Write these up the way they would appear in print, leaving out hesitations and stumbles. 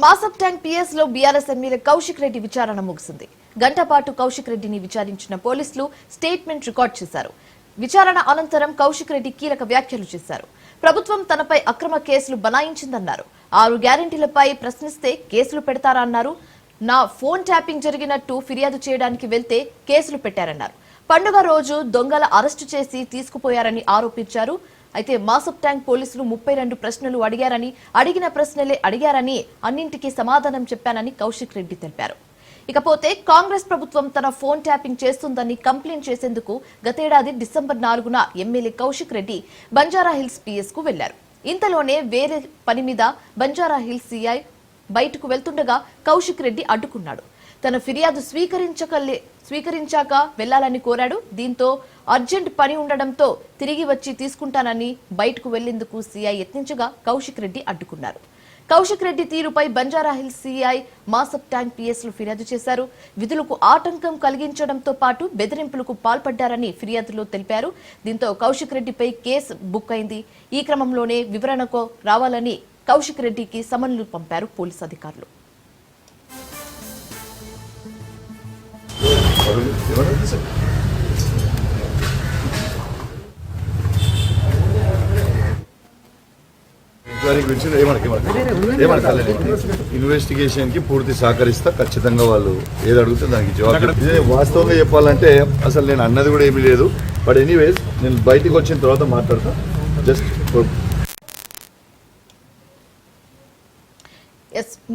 మాసప్ tank PS లో BRS MLA Kaushik Reddy విచారణ ముగిసింది. గంట పాటు కౌశిక్ రెడ్డిని విచారించిన పోలీసులు స్టేట్మెంట్ రికార్డ్ చేశారు. విచారణ అనంతరం కౌశిక్ రెడ్డి కీలక వ్యాఖ్యలు చేశారు. ప్రభుత్వం తనపై అక్రమ కేసులు బనాయించిందన్నారు. 6 గ్యారెంటీలపై ప్రశ్నిస్తే కేసులు పెడతారా అన్నారు. నా ఫోన్ ట్యాపింగ్ జరిగినట్టు ఫిర్యాదు చేయడానికి వెళ్తే కేసులు పెట్టారన్నారు. పండుగ రోజు దొంగల అరెస్టు చేసి తీసుకుపోయారని ఆరోపించారు. అయితే మాసప్ ట్యాంక్ పోలీసులు 32 ప్రశ్నలు అడిగారని, అడిగిన ప్రశ్నలే అడిగారని, అన్నింటికీ సమాధానం చెప్పానని కౌశిక్ రెడ్డి తెలిపారు. ఇకపోతే కాంగ్రెస్ ప్రభుత్వం తన ఫోన్ ట్యాపింగ్ చేస్తుందని కంప్లైంట్ చేసేందుకు గతేడాది డిసెంబర్ 4న ఎమ్మెల్యే కౌశిక్ రెడ్డి బంజారాహిల్స్ పిఎస్ కు వెళ్లారు. ఇంతలోనే వేరే పని మీద బంజారాహిల్స్ సిఐ బయటకు వెళ్తుండగా కౌశిక్ రెడ్డి అడ్డుకున్నాడు. తన ఫిర్యాదు స్వీకరించాక వెళ్లాలని కోరాడు. దీంతో అర్జెంట్ పని ఉండడంతో తిరిగి వచ్చి తీసుకుంటానని బయటకు వెళ్లేందుకు సీఐ యత్నించగా కౌశిక్ రెడ్డి అడ్డుకున్నారు. కౌశిక్ రెడ్డి తీరుపై బంజారాహిల్స్ సీఐ మాసప్ ట్యాంక్ పిఎస్ లో ఫిర్యాదు చేశారు. విధులకు ఆటంకం కలిగించడంతో పాటు బెదిరింపులకు పాల్పడ్డారని ఫిర్యాదులో తెలిపారు. దీంతో కౌశిక్ రెడ్డిపై కేసు బుక్ అయింది. ఈ క్రమంలోనే వివరణకు రావాలని కౌశిక్ రెడ్డికి సమన్లు పంపారు పోలీసు అధికారులు. ఇన్వెస్టిగేషన్ కి పూర్తి సహకరిస్తా. ఖచ్చితంగా వాళ్ళు ఏది అడిగితే దానికి జవాబు. వాస్తవంగా చెప్పాలంటే అసలు నేను అన్నది కూడా ఏమీ లేదు. బట్ ఎనీవేస్ నేను బయటికి వచ్చిన తర్వాత మాట్లాడతా. జస్ట్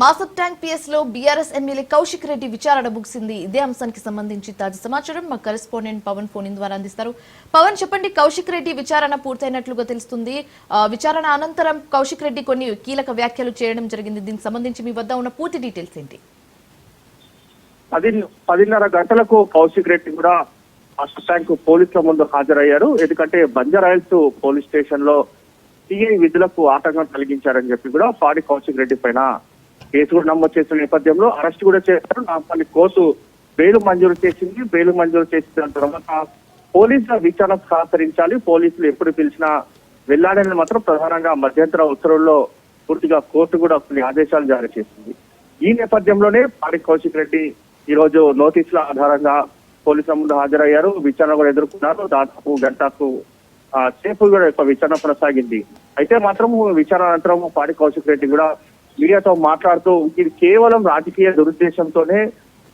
మాసప్ ట్యాంక్ పిఎస్ లో బీఆర్ఎస్ ఎమ్మెల్యే కౌశిక్ రెడ్డి విచారణ ముగిసింది. ఇదే అంశానికి సంబంధించి తాజా సమాచారం మా కరెస్పాండెంట్ పవన్ ఫోన్ ద్వారా అందిస్తారు. పవన్, చెప్పండి, కౌశిక్ రెడ్డి విచారణ పూర్తయినట్లుగా తెలుస్తుంది. విచారణ అనంతరం కౌశిక్ రెడ్డి కొన్ని కీలక వ్యాఖ్యలు చేయడం జరిగింది. దీనికి సంబంధించి మీ వద్ద ఉన్న పూర్తి డీటెయిల్స్ ఏంటి? 10:30 గంటలకు కౌశిక్ రెడ్డి కూడా మాసప్ ట్యాంక్ పోలీసుల ముందు హాజరయ్యారు. ఎందుకంటే బంజారాహిల్స్ పోలీస్ స్టేషన్ లో సిఐ విధులకు ఆటంకం కలిగించారని చెప్పి కూడా పాడి కౌశిక్ రెడ్డి పైన కేసు కూడా నమోదు చేసిన నేపథ్యంలో అరెస్ట్ కూడా చేశారు. నాపల్లి కోర్టు బెయిల్ మంజూరు చేసింది. బెయిల్ మంజూరు చేసిన తర్వాత పోలీసుల విచారణ సహకరించాలి, పోలీసులు ఎప్పుడు పిలిచినా వెళ్లాడని మాత్రం ప్రధానంగా మధ్యంతర ఉత్తర్వుల్లో పూర్తిగా కోర్టు కూడా కొన్ని ఆదేశాలు జారీ చేసింది. ఈ నేపథ్యంలోనే పాడి కౌశిక్ రెడ్డి ఈ రోజు నోటీసుల ఆధారంగా పోలీసుల ముందు హాజరయ్యారు. విచారణ కూడా ఎదుర్కొన్నారు. దాదాపు గంటకు సేపు కూడా విచారణ కొనసాగింది. అయితే మాత్రం విచారణ అనంతరం పాడి కౌశిక్ రెడ్డి కూడా మీడియాతో మాట్లాడుతూ ఇది కేవలం రాజకీయ దురుద్దేశంతోనే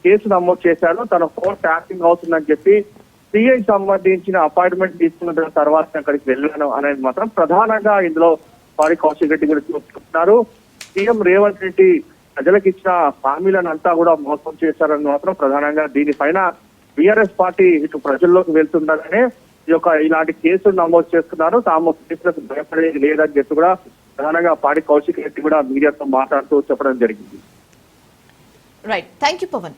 కేసు నమోదు చేశారు, తన ఫోన్ ట్యాపింగ్ అవుతుందని చెప్పి సిఐ సంబంధించిన అపాయింట్మెంట్ తీసుకున్న తర్వాత అక్కడికి వెళ్ళాను అనేది మాత్రం ప్రధానంగా ఇందులో పాడి కౌశిక్ రెడ్డి కూడా చెప్తున్నారు. సీఎం రేవంత్ రెడ్డి ప్రజలకు ఇచ్చిన హామీలను అంతా కూడా మోసం చేశారని మాత్రం ప్రధానంగా దీనిపైన బీఆర్ఎస్ పార్టీ ఇటు ప్రజల్లోకి వెళ్తుండగానే ఇలాంటి కేసులు నమోదు చేస్తున్నారు. తాము కేసులకు భయపడేది లేదని చెప్పి కూడా ప్రధానంగా పాడి కౌశిక్ రెడ్డి కూడా మీడియాతో మాట్లాడుతూ చెప్పడం జరిగింది. Right, thank you Pawan.